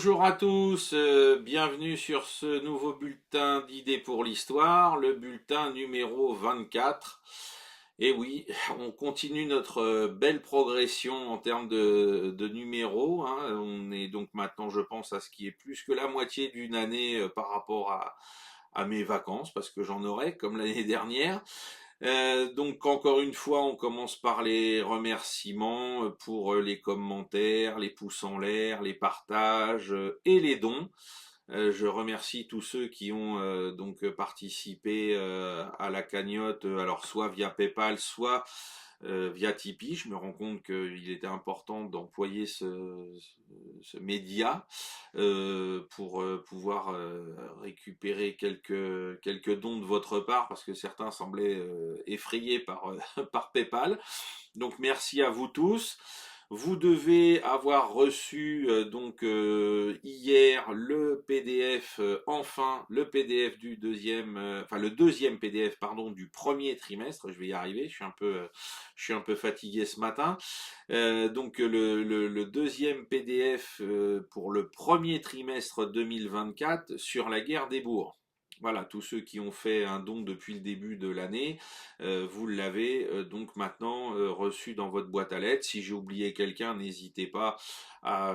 Bonjour à tous, bienvenue sur ce nouveau bulletin d'idées pour l'histoire, le bulletin numéro 24. Et oui, on continue notre belle progression en termes de numéros, hein. On est donc maintenant, je pense, à ce qui est plus que la moitié d'une année par rapport à mes vacances, parce que j'en aurai, comme l'année dernière. Donc encore une fois, on commence par les remerciements pour les commentaires, les pouces en l'air, les partages et les dons. Je remercie tous ceux qui ont donc participé à la cagnotte, alors soit via PayPal, soit via Tipeee. Je me rends compte qu'il était important d'employer ce média pour pouvoir récupérer quelques dons de votre part, parce que certains semblaient effrayés par, par PayPal. Donc merci à vous tous. Vous devez avoir reçu donc hier le PDF, enfin le PDF du deuxième, enfin le deuxième PDF pardon du premier trimestre. Je vais y arriver. Je suis un peu fatigué ce matin. Donc le deuxième PDF pour le premier trimestre 2024 sur la guerre des bourgs. Voilà, tous ceux qui ont fait un don depuis le début de l'année, vous l'avez donc maintenant reçu dans votre boîte à lettres. Si j'ai oublié quelqu'un, n'hésitez pas à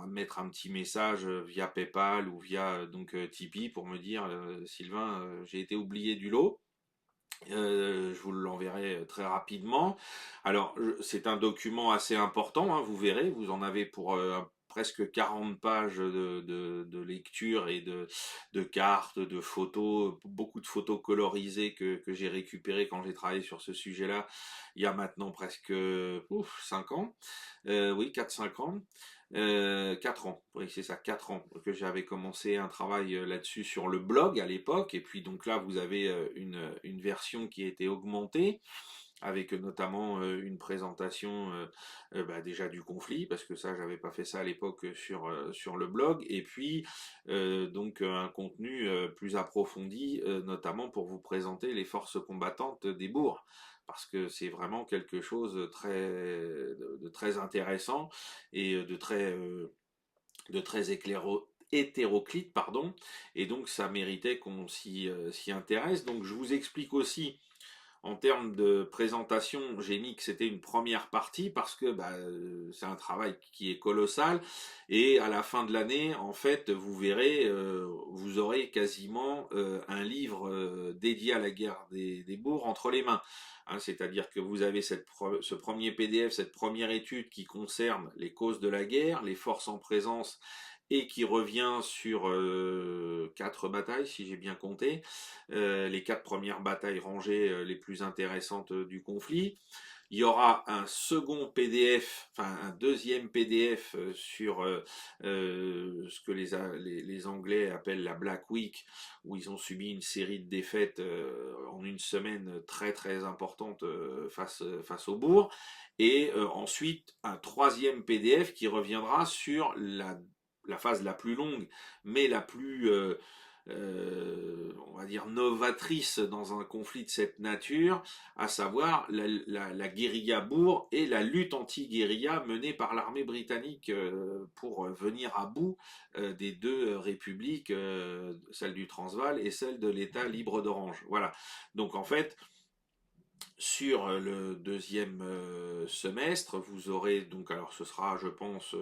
mettre un petit message via PayPal ou via donc Tipeee pour me dire Sylvain, j'ai été oublié du lot. Je vous l'enverrai très rapidement. Alors, c'est un document assez important, hein, vous verrez, vous en avez pour presque 40 pages de lecture et de cartes, de photos, beaucoup de photos colorisées que j'ai récupérées quand j'ai travaillé sur ce sujet-là, il y a maintenant presque 5 ans, oui, 4-5 ans. 4 ans, oui c'est ça, 4 ans que j'avais commencé un travail là-dessus sur le blog à l'époque, et puis donc là vous avez une version qui a été augmentée, avec notamment une présentation bah, déjà du conflit, parce que ça j'avais pas fait ça à l'époque sur le blog, et puis donc un contenu plus approfondi, notamment pour vous présenter les forces combattantes des bourgs, parce que c'est vraiment quelque chose de très intéressant et de très hétéroclite, pardon, et donc ça méritait qu'on s'y intéresse. Donc je vous explique aussi en termes de présentation, j'ai mis que c'était une première partie parce que bah, c'est un travail qui est colossal, et à la fin de l'année, en fait, vous verrez, vous aurez quasiment un livre dédié à la guerre des bourgs entre les mains. Hein, c'est-à-dire que vous avez ce premier PDF, cette première étude qui concerne les causes de la guerre, les forces en présence, et qui revient sur 4 batailles, si j'ai bien compté, les 4 premières batailles rangées les plus intéressantes du conflit. Il y aura un second PDF, enfin un deuxième PDF sur ce que les Anglais appellent la Black Week, où ils ont subi une série de défaites en une semaine très très importante face au bourg. Et ensuite un troisième PDF qui reviendra sur la phase la plus longue, mais la plus on va dire novatrice dans un conflit de cette nature, à savoir la guérilla bourg et la lutte anti-guérilla menée par l'armée britannique pour venir à bout des deux républiques, celle du Transvaal et celle de l'État libre d'Orange. Voilà. Donc en fait, sur le deuxième semestre, vous aurez donc, alors ce sera je pense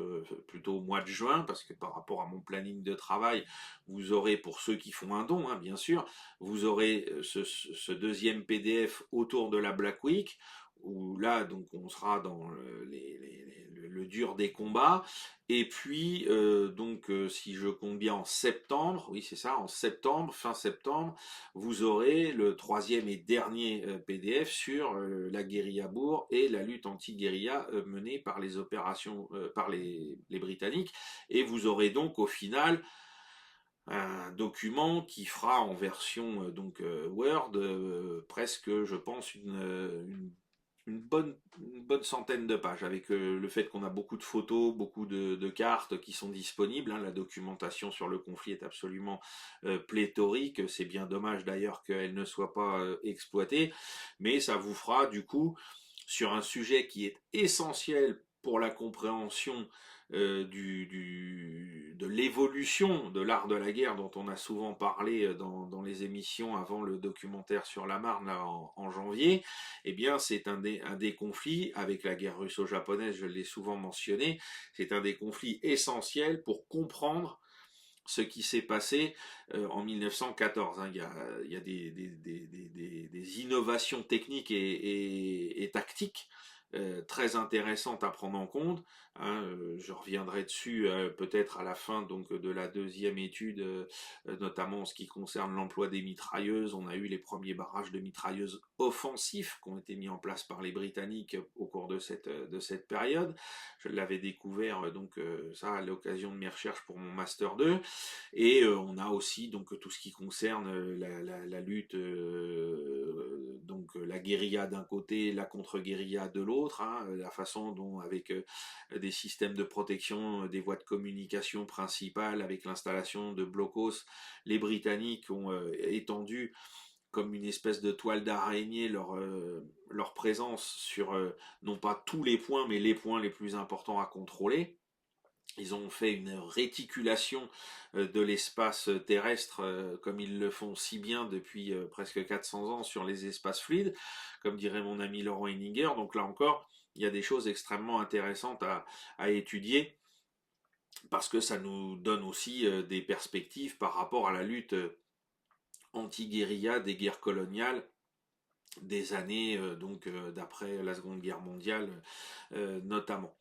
plutôt au mois de juin, parce que par rapport à mon planning de travail, vous aurez, pour ceux qui font un don, hein, bien sûr, vous aurez ce deuxième PDF autour de la Black Week, où là donc on sera dans le dur des combats, et puis donc si je compte bien en septembre, oui c'est ça, en septembre, fin septembre, vous aurez le troisième et dernier PDF sur la guérilla bourg et la lutte anti-guérilla menée par les opérations, par les Britanniques, et vous aurez donc au final un document qui fera en version donc Word presque, je pense, une bonne centaine de pages, avec le fait qu'on a beaucoup de photos, beaucoup de cartes qui sont disponibles, hein. La documentation sur le conflit est absolument pléthorique. C'est bien dommage d'ailleurs qu'elle ne soit pas exploitée, mais ça vous fera du coup, sur un sujet qui est essentiel pour la compréhension de l'évolution de l'art de la guerre dont on a souvent parlé dans les émissions avant le documentaire sur la Marne là, en janvier, eh bien c'est un des conflits, avec la guerre russo-japonaise, je l'ai souvent mentionné, c'est un des conflits essentiels pour comprendre ce qui s'est passé en 1914. Hein. Il y a des innovations techniques et tactiques très intéressantes à prendre en compte. Hein. Je reviendrai dessus peut-être à la fin donc de la deuxième étude, notamment en ce qui concerne l'emploi des mitrailleuses. On a eu les premiers barrages de mitrailleuses offensifs qui ont été mis en place par les Britanniques au cours de cette période. Je l'avais découvert donc ça à l'occasion de mes recherches pour mon master 2. Et on a aussi donc tout ce qui concerne la lutte, donc la guérilla d'un côté, la contre-guérilla de l'autre, hein, la façon dont avec des systèmes de protection, des voies de communication principales, avec l'installation de blocos, les Britanniques ont étendu comme une espèce de toile d'araignée leur présence sur non pas tous les points, mais les points les plus importants à contrôler. Ils ont fait une réticulation de l'espace terrestre comme ils le font si bien depuis presque 400 ans sur les espaces fluides, comme dirait mon ami Laurent Henninger. Donc là encore, il y a des choses extrêmement intéressantes à étudier parce que ça nous donne aussi des perspectives par rapport à la lutte anti-guérilla des guerres coloniales des années donc d'après la Seconde Guerre mondiale notamment.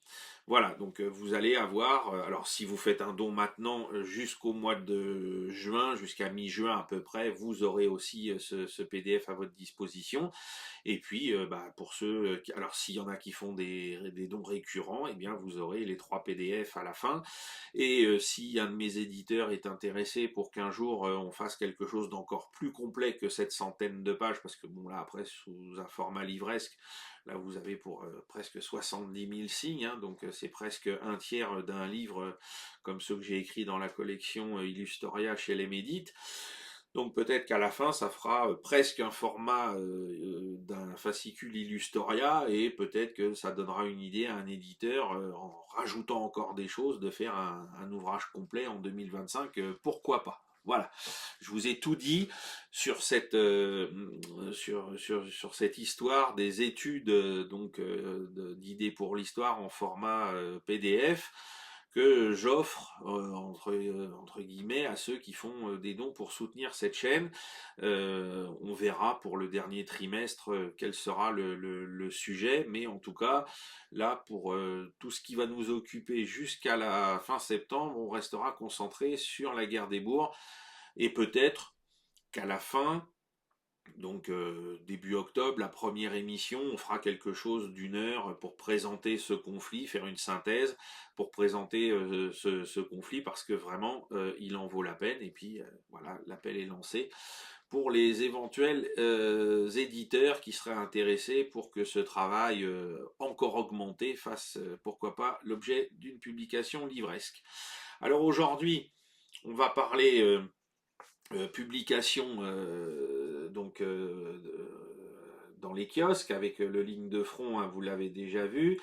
Voilà, donc vous allez avoir, alors si vous faites un don maintenant jusqu'au mois de juin, jusqu'à mi-juin à peu près, vous aurez aussi ce PDF à votre disposition. Et puis pour ceux, alors s'il y en a qui font des dons récurrents, eh bien vous aurez les 3 PDF à la fin. Et si un de mes éditeurs est intéressé pour qu'un jour on fasse quelque chose d'encore plus complet que cette centaine de pages, parce que bon là après sous un format livresque, là vous avez pour presque 70 000 signes, hein, donc c'est presque un tiers d'un livre comme ceux que j'ai écrit dans la collection Illustoria chez les Médites. Donc peut-être qu'à la fin, ça fera presque un format d'un fascicule Illustoria, et peut-être que ça donnera une idée à un éditeur, en rajoutant encore des choses, de faire un ouvrage complet en 2025, pourquoi pas. Voilà, je vous ai tout dit sur sur cette histoire des études d'idées pour l'histoire en format PDF que j'offre entre guillemets à ceux qui font des dons pour soutenir cette chaîne. On verra pour le dernier trimestre quel sera le sujet, mais en tout cas là pour tout ce qui va nous occuper jusqu'à la fin septembre, on restera concentré sur la guerre des bourgs, et peut-être qu'à la fin, donc début octobre, la première émission, on fera quelque chose d'une heure pour présenter ce conflit, faire une synthèse pour présenter ce conflit, parce que vraiment il en vaut la peine. Et puis voilà, l'appel est lancé pour les éventuels éditeurs qui seraient intéressés pour que ce travail encore augmenté fasse pourquoi pas l'objet d'une publication livresque. Alors aujourd'hui, on va parler publication dans les kiosques avec le ligne de front, hein, vous l'avez déjà vu,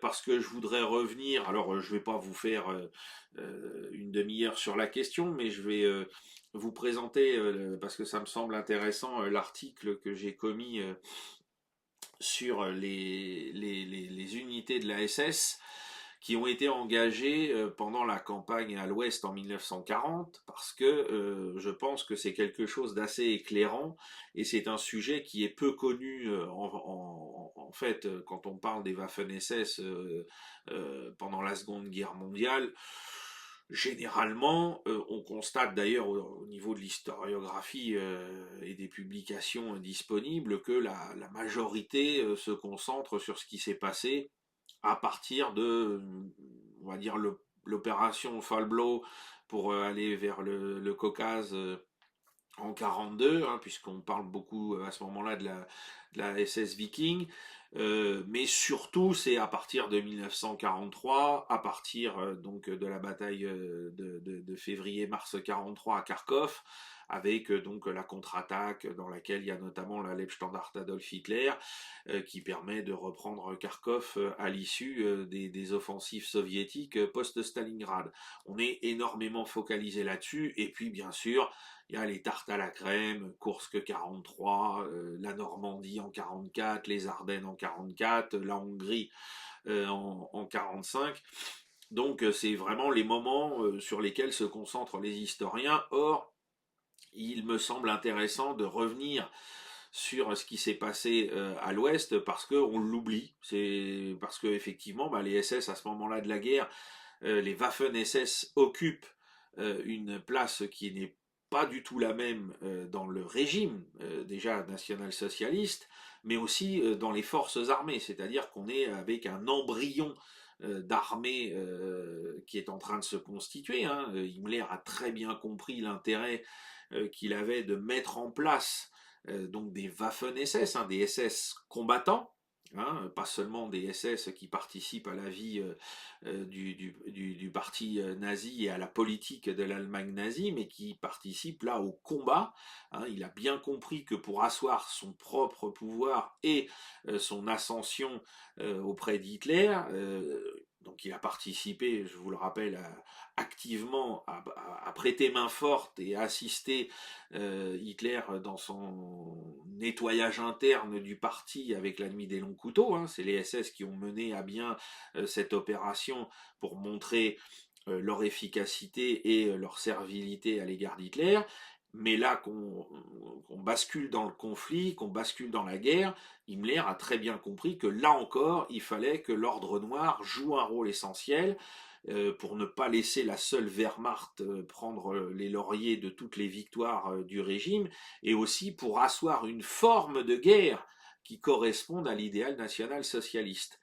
parce que je voudrais revenir, alors je vais pas vous faire une demi-heure sur la question, mais je vais vous présenter, parce que ça me semble intéressant, l'article que j'ai commis sur les unités de la SS qui ont été engagés pendant la campagne à l'Ouest en 1940, parce que je pense que c'est quelque chose d'assez éclairant, et c'est un sujet qui est peu connu en fait quand on parle des Waffen-SS pendant la Seconde Guerre mondiale. Généralement, on constate d'ailleurs au niveau de l'historiographie et des publications disponibles que la majorité se concentre sur ce qui s'est passé à partir de, on va dire, l'opération Fall Blow pour aller vers le Caucase en 42, hein, puisqu'on parle beaucoup à ce moment-là de la SS Viking, Mais surtout, c'est à partir de 1943, à partir donc de la bataille de février-mars 43 à Kharkov, avec donc la contre-attaque dans laquelle il y a notamment la Leibstandarte Adolf Hitler, qui permet de reprendre Kharkov à l'issue des offensives soviétiques post-Stalingrad. On est énormément focalisé là-dessus, et puis bien sûr, il y a les tartes à la crème, Kursk 43, la Normandie en 44, les Ardennes en 44, la Hongrie en 45. Donc c'est vraiment les moments sur lesquels se concentrent les historiens. Or, il me semble intéressant de revenir sur ce qui s'est passé à l'Ouest parce qu'on l'oublie. C'est parce que effectivement, bah, les SS à ce moment-là de la guerre, les Waffen-SS occupent une place qui n'est pas du tout la même dans le régime déjà national-socialiste, mais aussi dans les forces armées, c'est-à-dire qu'on est avec un embryon d'armée qui est en train de se constituer. Hein. Himmler a très bien compris l'intérêt qu'il avait de mettre en place donc des Waffen-SS, hein, des SS combattants, hein, pas seulement des SS qui participent à la vie du parti nazi et à la politique de l'Allemagne nazie, mais qui participent là au combat. Hein. Il a bien compris que pour asseoir son propre pouvoir et son ascension auprès d'Hitler, donc il a participé, je vous le rappelle, activement à prêter main forte et à assister Hitler dans son nettoyage interne du parti avec la nuit des longs couteaux. Hein. C'est les SS qui ont mené à bien cette opération pour montrer leur efficacité et leur servilité à l'égard d'Hitler. Mais là qu'on bascule dans le conflit, qu'on bascule dans la guerre, Himmler a très bien compris que là encore, il fallait que l'ordre noir joue un rôle essentiel pour ne pas laisser la seule Wehrmacht prendre les lauriers de toutes les victoires du régime, et aussi pour asseoir une forme de guerre qui corresponde à l'idéal national-socialiste.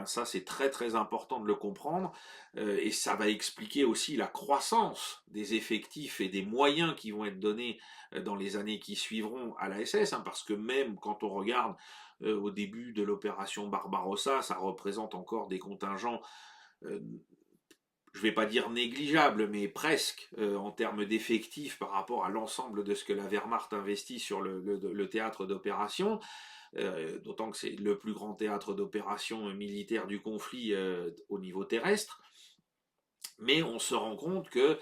Ça, c'est très très important de le comprendre, et ça va expliquer aussi la croissance des effectifs et des moyens qui vont être donnés dans les années qui suivront à la SS, hein, parce que même quand on regarde au début de l'opération Barbarossa, ça représente encore des contingents, euh, je ne vais pas dire négligeables, mais presque en termes d'effectifs par rapport à l'ensemble de ce que la Wehrmacht investit sur le théâtre d'opération. D'autant que c'est le plus grand théâtre d'opération militaire du conflit au niveau terrestre. Mais on se rend compte que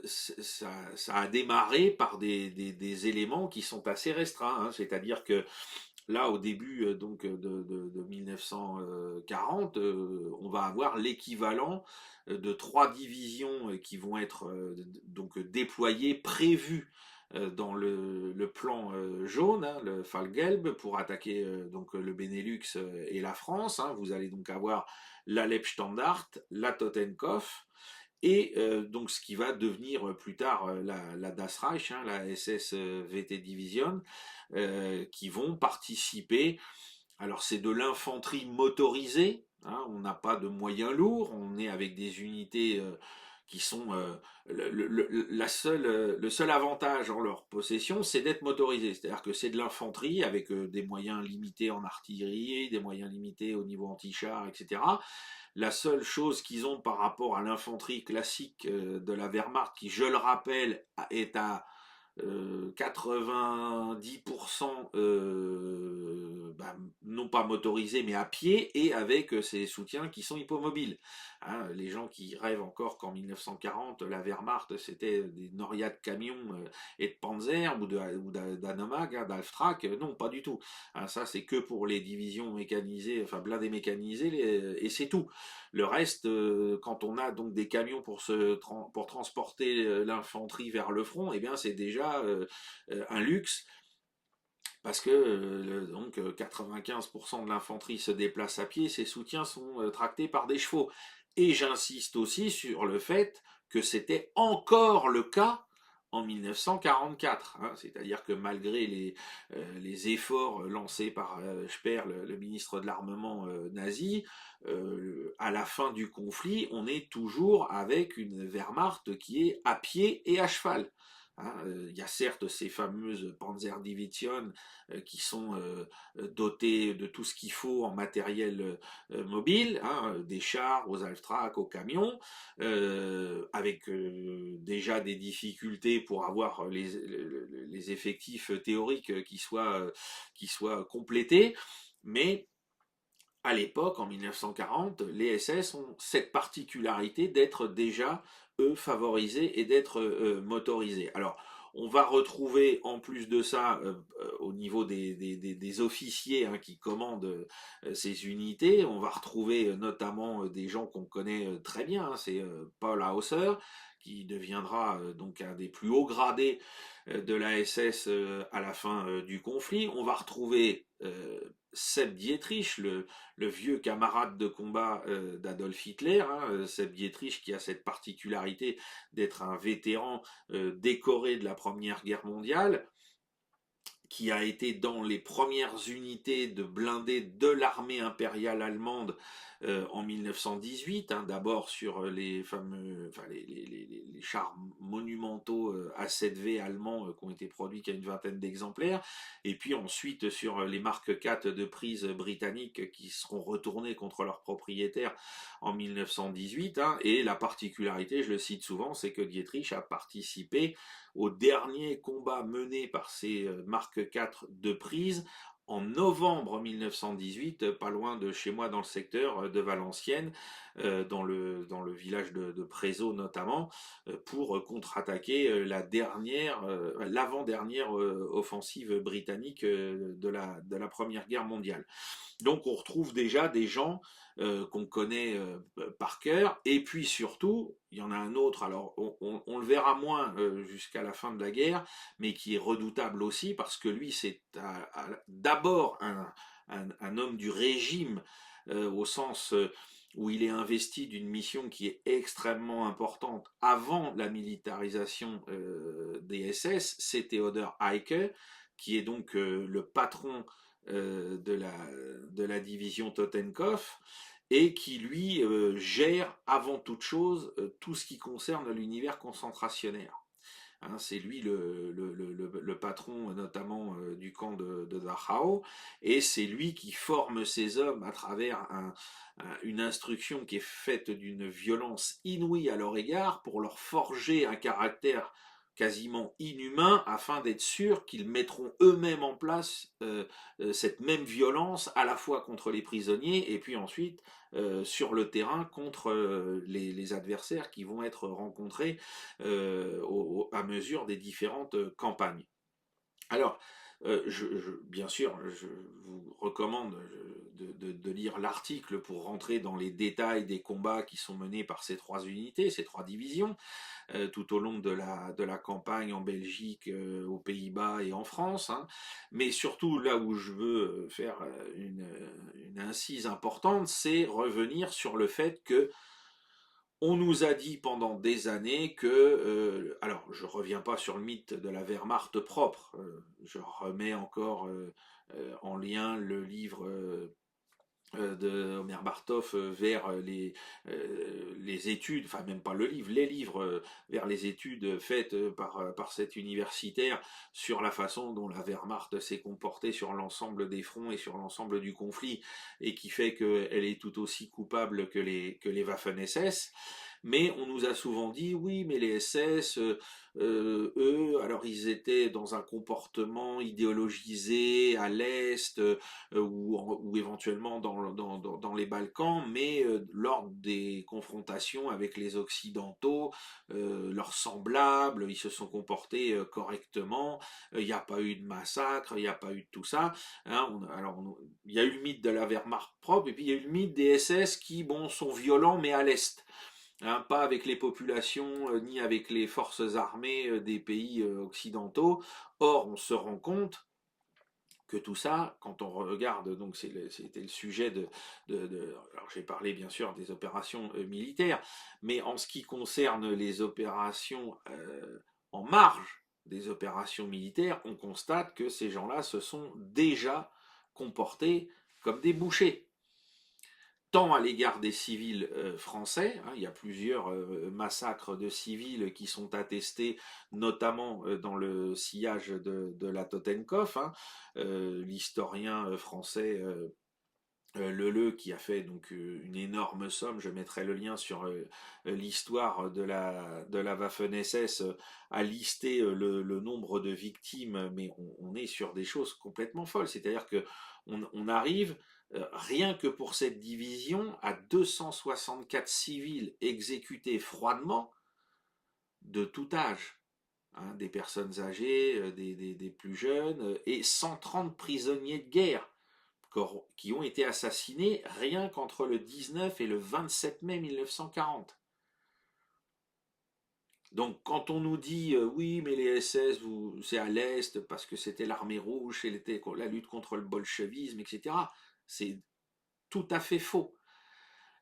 ça a démarré par des éléments qui sont assez restreints. Hein. C'est-à-dire que là, au début donc de 1940, on va avoir l'équivalent de 3 divisions qui vont être donc déployées, prévues dans le plan jaune, hein, le Fallgelb, pour attaquer donc le Benelux et la France. Hein. Vous allez donc avoir la Leibstandarte, la Totenkopf, et donc ce qui va devenir plus tard la Das Reich, hein, la SS VT Division, qui vont participer. Alors c'est de l'infanterie motorisée, hein, on n'a pas de moyens lourds, on est avec des unités qui sont le seul avantage en leur possession, c'est d'être motorisé. C'est-à-dire que c'est de l'infanterie avec des moyens limités en artillerie, des moyens limités au niveau anti-char, etc. La seule chose qu'ils ont par rapport à l'infanterie classique de la Wehrmacht, qui, je le rappelle, est à 90% non pas motorisés mais à pied et avec ces soutiens qui sont hippomobiles. Hein, les gens qui rêvent encore qu'en 1940 la Wehrmacht c'était des norias de camions et de Panzer ou d'Anomag, hein, d'Alftrak, non pas du tout. Hein, ça c'est que pour les divisions mécanisées, enfin blindées mécanisées et c'est tout. Le reste, quand on a donc des camions pour transporter l'infanterie vers le front, eh bien c'est déjà un luxe parce que donc 95% de l'infanterie se déplace à pied, ses soutiens sont tractés par des chevaux. Et j'insiste aussi sur le fait que c'était encore le cas en 1944, hein, c'est-à-dire que malgré les efforts lancés par Speer, le ministre de l'armement nazi, à la fin du conflit, on est toujours avec une Wehrmacht qui est à pied et à cheval. Hein, il y a certes ces fameuses Panzerdivision qui sont dotées de tout ce qu'il faut en matériel mobile, hein, des chars aux Alftrak, aux camions, avec déjà des difficultés pour avoir les effectifs théoriques qui soient complétés, mais à l'époque, en 1940, les SS ont cette particularité d'être déjà, eux, favorisés et d'être motorisés. Alors, on va retrouver en plus de ça, au niveau des officiers hein, qui commandent ces unités, on va retrouver notamment des gens qu'on connaît très bien, hein, c'est Paul Hauser, qui deviendra donc un des plus hauts gradés de la SS à la fin du conflit. On va retrouver Sepp Dietrich, le vieux camarade de combat d'Adolf Hitler, hein, Sepp Dietrich qui a cette particularité d'être un vétéran décoré de la Première Guerre mondiale, qui a été dans les premières unités de blindés de l'armée impériale allemande en 1918, hein, d'abord sur les fameux, enfin les chars monumentaux A7V allemands qui ont été produits qu'à une vingtaine d'exemplaires, et puis ensuite sur les Mark 4 de prise britanniques qui seront retournés contre leurs propriétaires en 1918, hein, et la particularité, je le cite souvent, c'est que Dietrich a participé au dernier combat mené par ces Mark 4 de prise en novembre 1918, pas loin de chez moi dans le secteur de Valenciennes, dans le village de Prézot notamment, pour contre-attaquer l'avant-dernière offensive britannique de la Première Guerre mondiale. Donc on retrouve déjà des gens qu'on connaît par cœur, et puis surtout, il y en a un autre, alors on le verra moins jusqu'à la fin de la guerre, mais qui est redoutable aussi, parce que lui c'est d'abord un homme du régime, au sens où il est investi d'une mission qui est extrêmement importante avant la militarisation des SS, c'est Theodor Eicke, qui est donc le patron de la division Totenkopf, et qui lui gère avant toute chose tout ce qui concerne l'univers concentrationnaire. Hein, c'est lui le patron notamment du camp de Dachau, et c'est lui qui forme ses hommes à travers une instruction qui est faite d'une violence inouïe à leur égard pour leur forger un caractère quasiment inhumain afin d'être sûr qu'ils mettront eux-mêmes en place cette même violence à la fois contre les prisonniers et puis ensuite sur le terrain contre les adversaires qui vont être rencontrés à mesure des différentes campagnes. Alors, bien sûr, je vous recommande de lire l'article pour rentrer dans les détails des combats qui sont menés par ces trois unités, ces trois divisions, tout au long de la campagne en Belgique, aux Pays-Bas et en France. Hein. Mais surtout, là où je veux faire une incise importante, c'est revenir sur le fait que on nous a dit pendant des années que, alors je reviens pas sur le mythe de la Wehrmacht propre, je remets encore en lien le livre de Omer Bartov vers les études, enfin même pas le livre, les livres vers les études faites par cet universitaire sur la façon dont la Wehrmacht s'est comportée sur l'ensemble des fronts et sur l'ensemble du conflit, et qui fait qu'elle est tout aussi coupable que les Waffen-SS. Mais on nous a souvent dit, oui, mais les SS, eux, alors ils étaient dans un comportement idéologisé à l'Est, ou éventuellement dans les Balkans, mais lors des confrontations avec les Occidentaux, leurs semblables, ils se sont comportés correctement, il n'y a pas eu de massacre, il n'y a pas eu de tout ça. Hein, il y a eu le mythe de la Wehrmacht propre, et puis il y a eu le mythe des SS qui, bon, sont violents, mais à l'Est. Hein, pas avec les populations ni avec les forces armées des pays occidentaux. Or, on se rend compte que tout ça, quand on regarde, donc c'était le sujet alors j'ai parlé bien sûr des opérations militaires, mais en ce qui concerne les opérations en marge des opérations militaires, on constate que ces gens-là se sont déjà comportés comme des bouchers. tant à l'égard des civils français, hein, il y a plusieurs massacres de civils qui sont attestés, notamment dans le sillage de la Totenkopf, hein, l'historien français Leleu qui a fait donc une énorme somme, je mettrai le lien sur l'histoire de la Waffen-SS, a listé le nombre de victimes, mais on est sur des choses complètement folles, c'est-à-dire que on arrive rien que pour cette division à 264 civils exécutés froidement de tout âge. Hein, des personnes âgées, des plus jeunes, et 130 prisonniers de guerre qui ont été assassinés rien qu'entre le 19 et le 27 mai 1940. Donc quand on nous dit oui mais les SS c'est à l'Est parce que c'était l'armée rouge, c'était la lutte contre le bolchevisme, etc. C'est tout à fait faux.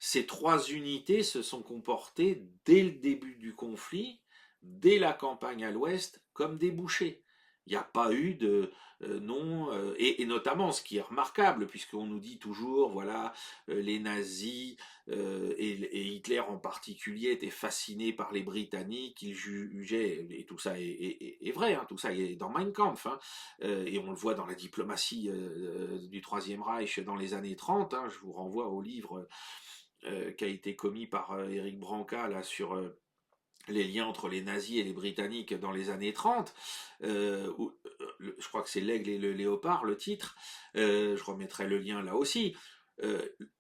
Ces trois unités se sont comportées dès le début du conflit, dès la campagne à l'ouest, comme des bouchers. Il n'y a pas eu de non, et notamment ce qui est remarquable, puisqu'on nous dit toujours, voilà, les nazis et Hitler en particulier étaient fascinés par les Britanniques, ils jugeaient, et tout ça est vrai, hein, tout ça est dans Mein Kampf, hein, et on le voit dans la diplomatie du Troisième Reich dans les années 30, hein, je vous renvoie au livre qui a été commis par Éric Branca là, sur les liens entre les nazis et les britanniques dans les années 30, je crois que c'est L'Aigle et le Léopard, le titre, je remettrai le lien là aussi.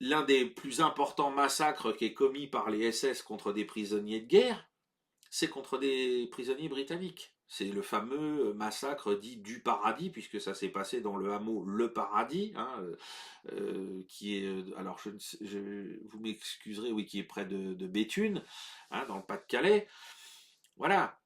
L'un des plus importants massacres qui est commis par les SS contre des prisonniers de guerre, c'est contre des prisonniers britanniques. C'est le fameux massacre dit du Paradis, puisque ça s'est passé dans le hameau Le Paradis, hein, qui est, alors vous m'excuserez, oui, qui est près de Béthune, hein, dans le Pas-de-Calais. Voilà,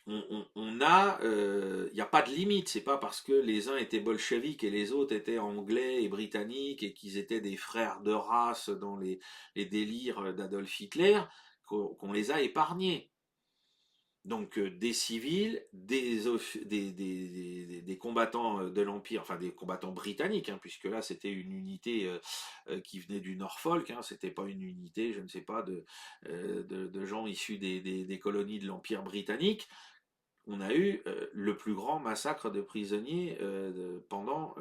on a, il n'y a pas de limite. C'est pas parce que les uns étaient bolcheviques et les autres étaient anglais et britanniques et qu'ils étaient des frères de race dans les délires d'Adolf Hitler qu'on les a épargnés. Donc des civils, des combattants de l'Empire, enfin des combattants britanniques, hein, puisque là c'était une unité qui venait du Norfolk, hein, c'était pas une unité, je ne sais pas, de gens issus des colonies de l'Empire britannique. On a eu le plus grand massacre de prisonniers pendant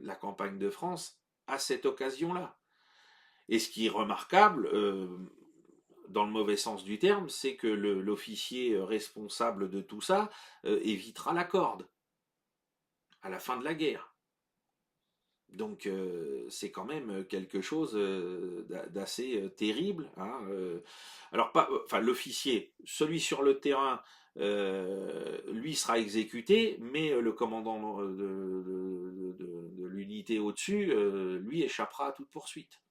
la campagne de France à cette occasion-là. Et ce qui est remarquable, dans le mauvais sens du terme, c'est que l'officier responsable de tout ça évitera la corde à la fin de la guerre. Donc c'est quand même quelque chose d'assez terrible. Hein, alors pas, enfin l'officier, celui sur le terrain, lui sera exécuté, mais le commandant de l'unité au-dessus, lui échappera à toute poursuite.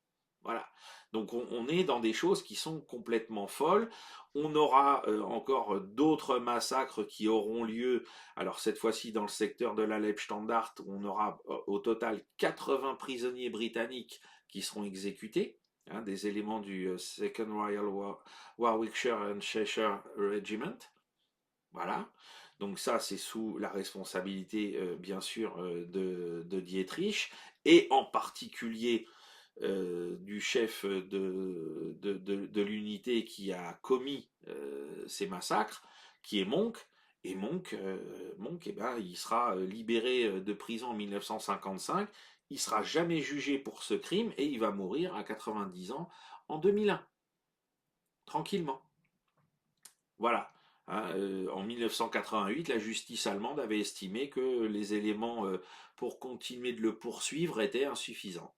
Voilà. Donc on est dans des choses qui sont complètement folles. On aura encore d'autres massacres qui auront lieu. Alors cette fois-ci dans le secteur de la Leibstandart, on aura au total 80 prisonniers britanniques qui seront exécutés, hein, des éléments du Second Royal Warwickshire and Cheshire Regiment. Voilà. Donc ça, c'est sous la responsabilité, bien sûr, de Dietrich, et en particulier du chef de l'unité qui a commis ces massacres, qui est Monk. Et Monk, eh ben, il sera libéré de prison en 1955. Il sera jamais jugé pour ce crime et il va mourir à 90 ans en 2001, tranquillement. Voilà. Hein, en 1988, la justice allemande avait estimé que les éléments pour continuer de le poursuivre étaient insuffisants.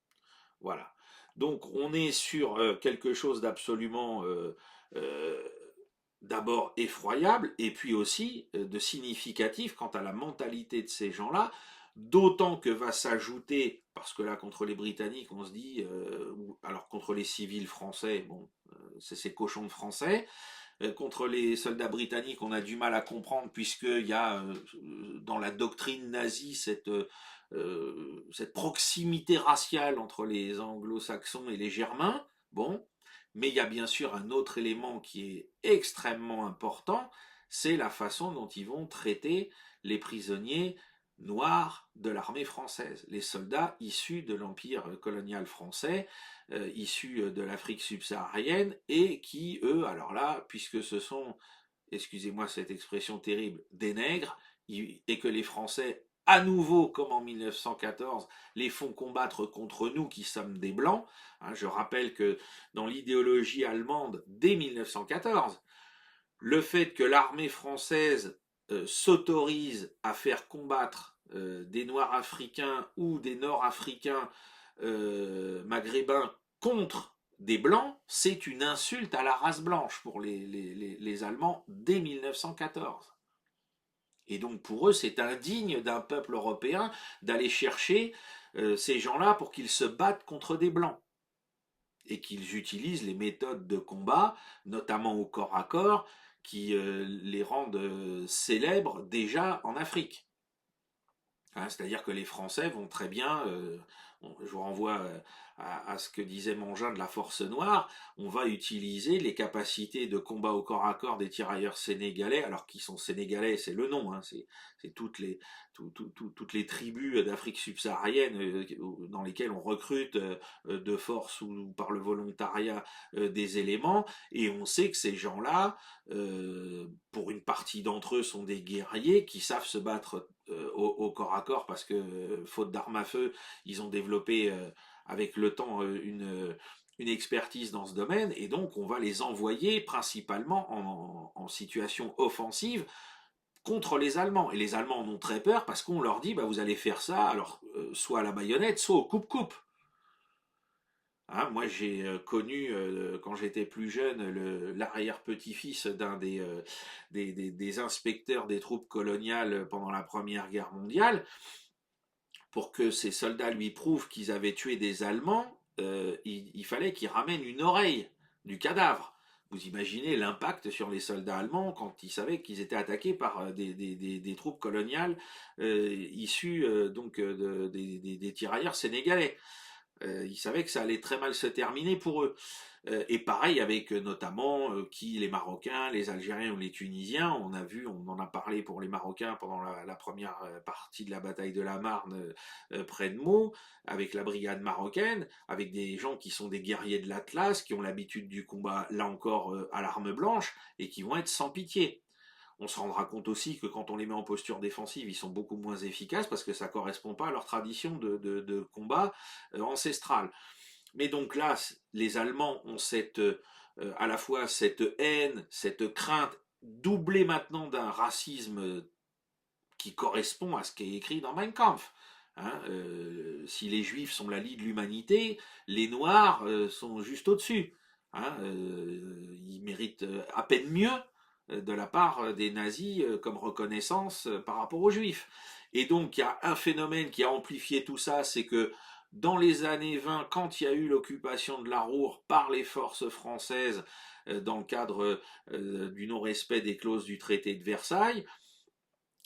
Voilà. Donc on est sur quelque chose d'absolument euh, d'abord effroyable et puis aussi de significatif quant à la mentalité de ces gens-là, d'autant que va s'ajouter, parce que là contre les Britanniques on se dit, alors contre les civils français, bon, c'est ces cochons de français, contre les soldats britanniques, on a du mal à comprendre puisqu'il y a dans la doctrine nazie cette proximité raciale entre les anglo-saxons et les germains. Bon, mais il y a bien sûr un autre élément qui est extrêmement important, c'est la façon dont ils vont traiter les prisonniers noirs de l'armée française, les soldats issus de l'empire colonial français, issus de l'Afrique subsaharienne, et qui, eux, alors là, puisque ce sont, excusez-moi cette expression terrible, des nègres, et que les Français, à nouveau, comme en 1914, les font combattre contre nous qui sommes des blancs. Je rappelle que dans l'idéologie allemande, dès 1914, le fait que l'armée française s'autorise à faire combattre des Noirs africains ou des Nord-Africains maghrébins contre des Blancs, c'est une insulte à la race blanche pour les Allemands dès 1914. Et donc pour eux, c'est indigne d'un peuple européen d'aller chercher ces gens-là pour qu'ils se battent contre des Blancs et qu'ils utilisent les méthodes de combat, notamment au corps à corps, qui les rendent célèbres déjà en Afrique. C'est-à-dire que les Français vont très bien, je vous renvoie à ce que disait Mangin de la Force Noire, on va utiliser les capacités de combat au corps à corps des tirailleurs sénégalais, alors qu'ils sont sénégalais, c'est le nom, c'est toutes les tribus d'Afrique subsaharienne dans lesquelles on recrute de force ou par le volontariat des éléments, et on sait que ces gens-là, pour une partie d'entre eux, sont des guerriers qui savent se battre au corps à corps parce que, faute d'armes à feu, ils ont développé avec le temps une expertise dans ce domaine, et donc on va les envoyer principalement en situation offensive contre les Allemands. Et les Allemands en ont très peur parce qu'on leur dit, bah, vous allez faire ça, alors soit à la baïonnette, soit au coupe-coupe. Moi, j'ai connu, quand j'étais plus jeune, l'arrière-petit-fils d'un des inspecteurs des troupes coloniales pendant la Première Guerre mondiale. Pour que ces soldats lui prouvent qu'ils avaient tué des Allemands, il fallait qu'ils ramènent une oreille du cadavre. Vous imaginez l'impact sur les soldats allemands quand ils savaient qu'ils étaient attaqués par des troupes coloniales issues des tirailleurs sénégalais. Ils savaient que ça allait très mal se terminer pour eux. Et pareil avec notamment les Marocains, les Algériens ou les Tunisiens. On en a parlé pour les Marocains pendant la première partie de la bataille de la Marne près de Meaux, avec la brigade marocaine, avec des gens qui sont des guerriers de l'Atlas, qui ont l'habitude du combat, là encore, à l'arme blanche, et qui vont être sans pitié. On se rendra compte aussi que quand on les met en posture défensive, ils sont beaucoup moins efficaces parce que ça ne correspond pas à leur tradition de combat ancestrale. Mais donc là, les Allemands ont à la fois cette haine, cette crainte, doublée maintenant d'un racisme qui correspond à ce qui est écrit dans Mein Kampf. Si les Juifs sont la lie de l'humanité, les Noirs sont juste au-dessus. Ils méritent à peine mieux de la part des nazis comme reconnaissance par rapport aux Juifs. Et donc il y a un phénomène qui a amplifié tout ça, c'est que dans les années 20, quand il y a eu l'occupation de la Ruhr par les forces françaises dans le cadre du non-respect des clauses du traité de Versailles,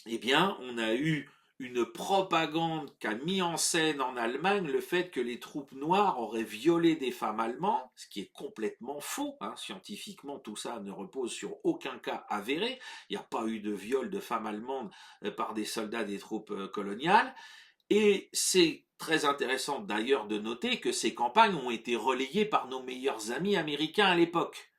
eh bien, on a eu une propagande qui a mis en scène en Allemagne le fait que les troupes noires auraient violé des femmes allemandes, ce qui est complètement faux. Scientifiquement, tout ça ne repose sur aucun cas avéré. Il n'y a pas eu de viol de femmes allemandes par des soldats des troupes coloniales. Et c'est très intéressant d'ailleurs de noter que ces campagnes ont été relayées par nos meilleurs amis américains à l'époque,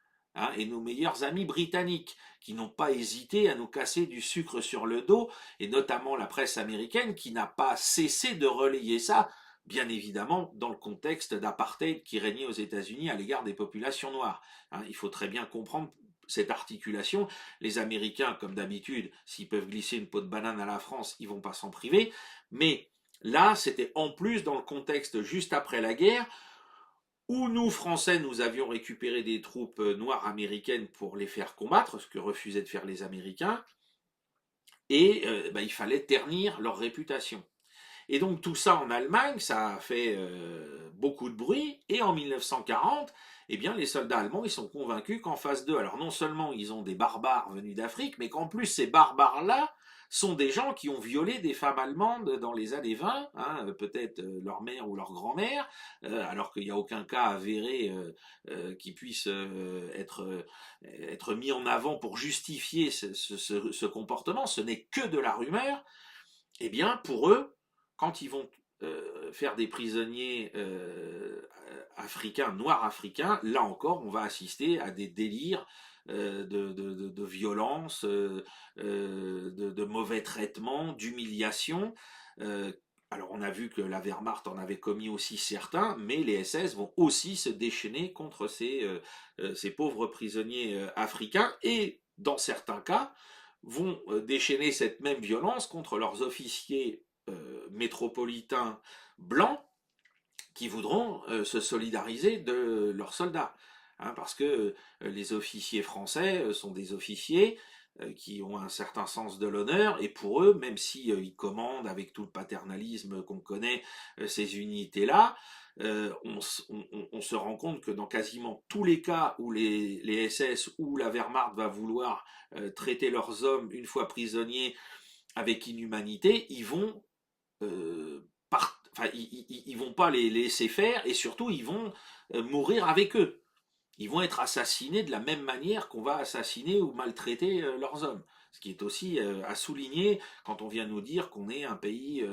et nos meilleurs amis britanniques, qui n'ont pas hésité à nous casser du sucre sur le dos, et notamment la presse américaine qui n'a pas cessé de relayer ça, bien évidemment dans le contexte d'apartheid qui régnait aux États-Unis à l'égard des populations noires. Il faut très bien comprendre cette articulation. Les Américains, comme d'habitude, s'ils peuvent glisser une peau de banane à la France, ils vont pas s'en priver, mais là, c'était en plus dans le contexte juste après la guerre, où nous, Français, nous avions récupéré des troupes noires américaines pour les faire combattre, ce que refusaient de faire les Américains, et il fallait ternir leur réputation. Et donc tout ça en Allemagne, ça a fait beaucoup de bruit, et en 1940, eh bien, les soldats allemands, ils sont convaincus qu'en face d'eux, alors non seulement ils ont des barbares venus d'Afrique, mais qu'en plus ces barbares-là sont des gens qui ont violé des femmes allemandes dans les années 20, peut-être leur mère ou leur grand-mère, alors qu'il n'y a aucun cas avéré qui puisse être mis en avant pour justifier ce comportement, ce n'est que de la rumeur. eh bien, pour eux, quand ils vont faire des prisonniers africains, noirs africains, là encore, on va assister à des délires de violence, de mauvais traitements, d'humiliation. Euh, alors on a vu que la Wehrmacht en avait commis aussi certains, mais les SS vont aussi se déchaîner contre ces pauvres prisonniers africains et, dans certains cas, vont déchaîner cette même violence contre leurs officiers métropolitains blancs qui voudront se solidariser de leurs soldats. Hein, parce que les officiers français sont des officiers qui ont un certain sens de l'honneur, et pour eux, même si ils commandent avec tout le paternalisme qu'on connaît ces unités-là, on se rend compte que dans quasiment tous les cas où les SS ou la Wehrmacht va vouloir traiter leurs hommes une fois prisonniers avec inhumanité, ils vont enfin, ils vont pas les laisser faire, et surtout ils vont mourir avec eux. Ils vont être assassinés de la même manière qu'on va assassiner ou maltraiter leurs hommes. Ce qui est aussi à souligner quand on vient nous dire qu'on est un pays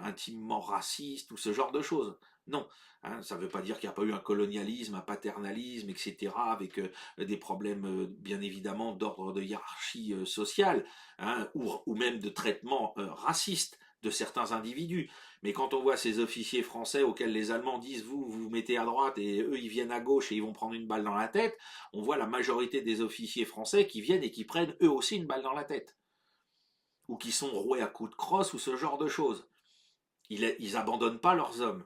intimement raciste ou ce genre de choses. Non, hein, ça ne veut pas dire qu'il n'y a pas eu un colonialisme, un paternalisme, etc., avec des problèmes bien évidemment d'ordre de hiérarchie sociale, hein, ou même de traitement raciste de certains individus. Mais quand on voit ces officiers français auxquels les Allemands disent vous vous mettez à droite et eux ils viennent à gauche et ils vont prendre une balle dans la tête, on voit la majorité des officiers français qui viennent et qui prennent eux aussi une balle dans la tête. Ou qui sont roués à coups de crosse ou ce genre de choses. Ils abandonnent pas leurs hommes.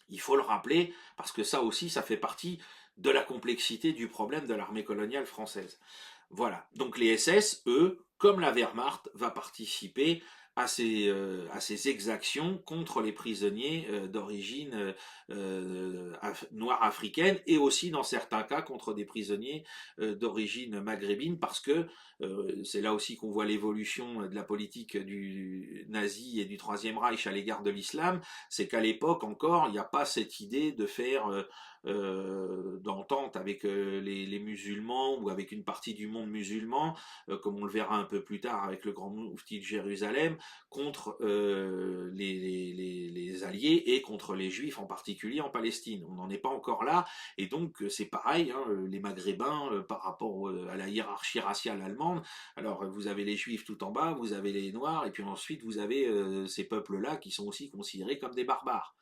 Il faut le rappeler parce que ça aussi ça fait partie de la complexité du problème de l'armée coloniale française. Voilà. Donc les SS, eux, comme la Wehrmacht, va participer à ces exactions contre les prisonniers d'origine noire africaine, et aussi dans certains cas contre des prisonniers d'origine maghrébine, parce que c'est là aussi qu'on voit l'évolution de la politique du nazi et du Troisième Reich à l'égard de l'islam. C'est qu'à l'époque encore, il n'y a pas cette idée de faire d'entente avec les musulmans ou avec une partie du monde musulman, comme on le verra un peu plus tard avec le grand moufti de Jérusalem, contre les alliés et contre les juifs en particulier en Palestine. On n'en est pas encore là, et donc c'est pareil, hein, les maghrébins par rapport à la hiérarchie raciale allemande. Alors vous avez les juifs tout en bas, vous avez les noirs, et puis ensuite vous avez ces peuples-là qui sont aussi considérés comme des barbares.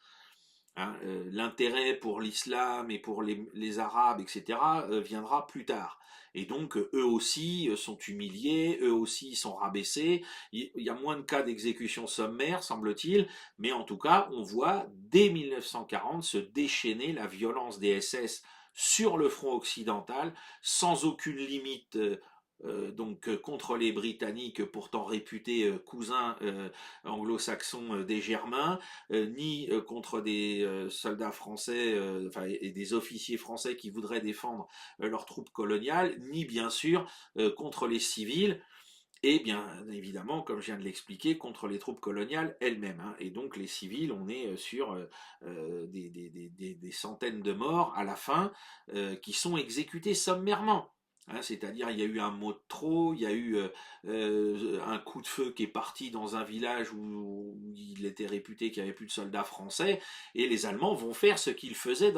Hein, l'intérêt pour l'islam et pour les Arabes, etc., viendra plus tard. Et donc, eux aussi sont humiliés, eux aussi sont rabaissés. Il y a moins de cas d'exécution sommaire, semble-t-il, mais en tout cas, on voit dès 1940 se déchaîner la violence des SS sur le front occidental, sans aucune limite contre les Britanniques, pourtant réputés cousins anglo-saxons des Germains, ni contre des soldats français, enfin, et des officiers français qui voudraient défendre leurs troupes coloniales, ni bien sûr contre les civils, et bien évidemment, comme je viens de l'expliquer, contre les troupes coloniales elles-mêmes. Hein. Et donc les civils, on est sur des centaines de morts à la fin qui sont exécutés sommairement. Hein, c'est-à-dire, il y a eu un mot de trop, il y a eu un coup de feu qui est parti dans un village où il était réputé qu'il n'y avait plus de soldats français, et les Allemands vont faire ce qu'ils faisaient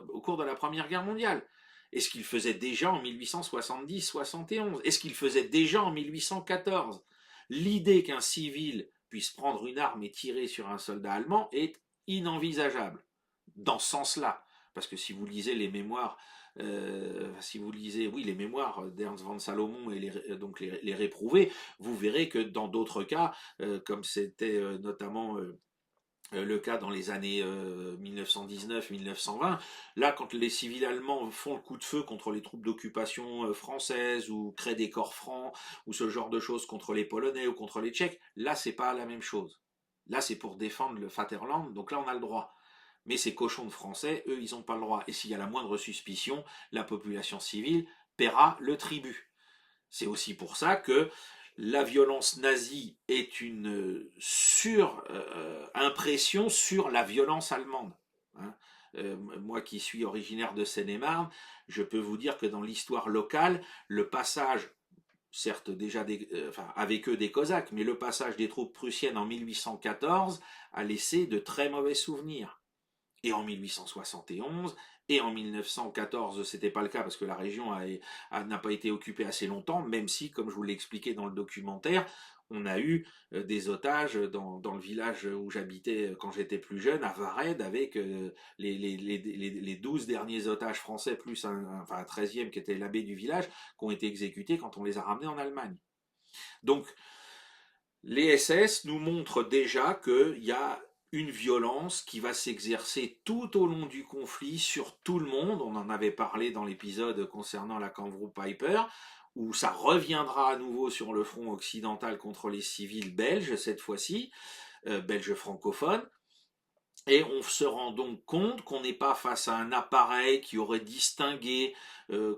au cours de la Première Guerre mondiale. Et ce qu'ils faisaient déjà en 1870-71, et ce qu'ils faisaient déjà en 1814. L'idée qu'un civil puisse prendre une arme et tirer sur un soldat allemand est inenvisageable, dans ce sens-là. Parce que si vous lisez les mémoires si vous lisez, oui, les mémoires d'Ernst von Salomon et les réprouvés, vous verrez que dans d'autres cas, comme c'était notamment le cas dans les années 1919-1920, là, quand les civils allemands font le coup de feu contre les troupes d'occupation françaises ou créent des corps francs ou ce genre de choses contre les Polonais ou contre les Tchèques, là, c'est pas la même chose. Là, c'est pour défendre le Vaterland, donc là, on a le droit. Mais ces cochons de Français, eux, ils n'ont pas le droit. Et s'il y a la moindre suspicion, la population civile paiera le tribut. C'est aussi pour ça que la violence nazie est une sur-impression sur la violence allemande. Hein. Moi qui suis originaire de Seine-et-Marne, je peux vous dire que dans l'histoire locale, le passage certes déjà enfin, avec eux des Cosaques, mais le passage des troupes prussiennes en 1814 a laissé de très mauvais souvenirs. Et en 1871 et en 1914, c'était pas le cas parce que la région n'a pas été occupée assez longtemps, même si, comme je vous l'ai expliqué dans le documentaire, on a eu des otages dans le village où j'habitais quand j'étais plus jeune, à Vared, avec les 12 derniers otages français, plus enfin, un 13e qui était l'abbé du village, qui ont été exécutés quand on les a ramenés en Allemagne. Donc, les SS nous montrent déjà qu'il y a une violence qui va s'exercer tout au long du conflit sur tout le monde. On en avait parlé dans l'épisode concernant la Kangaroo Piper, où ça reviendra à nouveau sur le front occidental contre les civils belges, cette fois-ci, belges francophones. Et on se rend donc compte qu'on n'est pas face à un appareil qui aurait distingué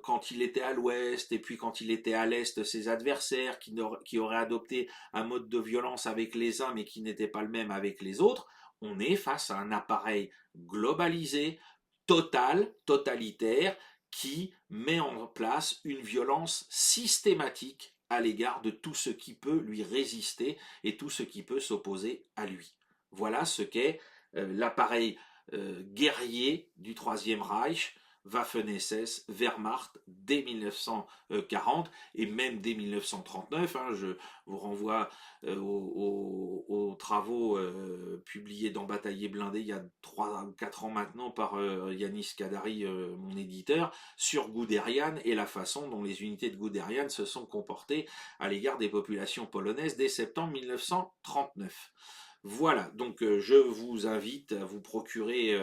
quand il était à l'ouest et puis quand il était à l'est ses adversaires, qui aurait adopté un mode de violence avec les uns mais qui n'était pas le même avec les autres. On est face à un appareil globalisé, total, totalitaire, qui met en place une violence systématique à l'égard de tout ce qui peut lui résister et tout ce qui peut s'opposer à lui. Voilà ce qu'est l'appareil guerrier du Troisième Reich, Waffen-SS, Wehrmacht, dès 1940 et même dès 1939. Hein, je vous renvoie aux travaux publiés dans Bataillé blindé il y a 3 ou 4 ans maintenant par Yanis Kadari, mon éditeur, sur Guderian et la façon dont les unités de Guderian se sont comportées à l'égard des populations polonaises dès septembre 1939. Voilà, donc je vous invite à vous procurer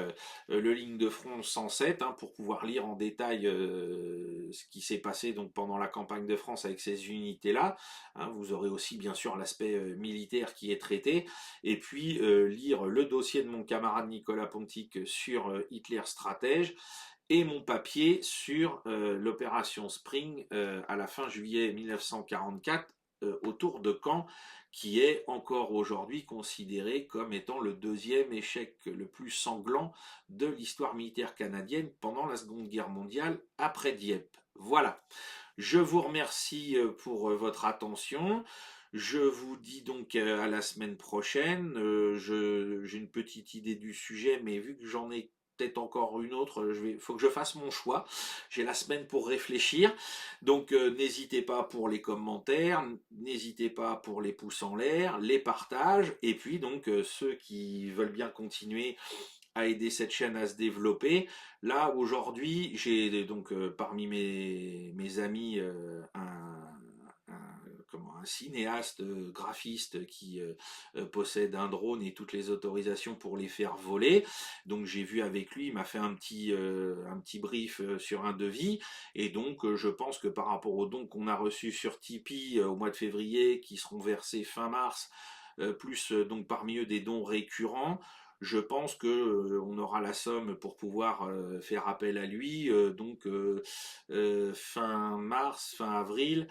le Ligne de front 107 hein, pour pouvoir lire en détail ce qui s'est passé donc pendant la campagne de France avec ces unités-là. Hein, vous aurez aussi bien sûr l'aspect militaire qui est traité, et puis lire le dossier de mon camarade Nicolas Pontic sur Hitler stratège, et mon papier sur l'opération Spring à la fin juillet 1944 autour de Caen, qui est encore aujourd'hui considéré comme étant le deuxième échec le plus sanglant de l'histoire militaire canadienne pendant la Seconde Guerre mondiale après Dieppe. Voilà. Je vous remercie pour votre attention. Je vous dis donc à la semaine prochaine. J'ai une petite idée du sujet, mais vu que j'en ai peut-être encore une autre, faut que je fasse mon choix. J'ai la semaine pour réfléchir. Donc n'hésitez pas pour les commentaires, n'hésitez pas pour les pouces en l'air, les partages, et puis donc ceux qui veulent bien continuer à aider cette chaîne à se développer. Là, aujourd'hui, j'ai donc parmi mes amis un cinéaste, graphiste qui possède un drone et toutes les autorisations pour les faire voler. Donc j'ai vu avec lui, il m'a fait un petit brief sur un devis. Et donc je pense que par rapport aux dons qu'on a reçus sur Tipeee au mois de février, qui seront versés fin mars, plus donc parmi eux des dons récurrents, je pense que on aura la somme pour pouvoir faire appel à lui, donc fin mars, fin avril,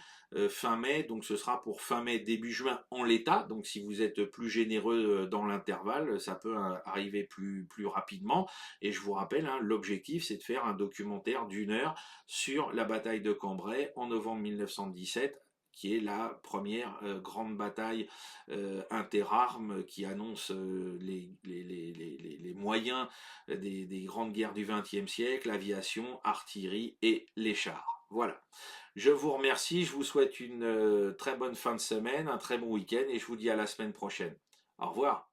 fin mai, donc ce sera pour fin mai, début juin en l'état. Donc si vous êtes plus généreux dans l'intervalle, ça peut arriver plus rapidement. Et je vous rappelle, hein, l'objectif c'est de faire un documentaire d'1 heure sur la bataille de Cambrai en novembre 1917, qui est la première grande bataille interarmes qui annonce les moyens des grandes guerres du XXe siècle, aviation, artillerie et les chars. Voilà. Je vous remercie, je vous souhaite une très bonne fin de semaine, un très bon week-end et je vous dis à la semaine prochaine. Au revoir.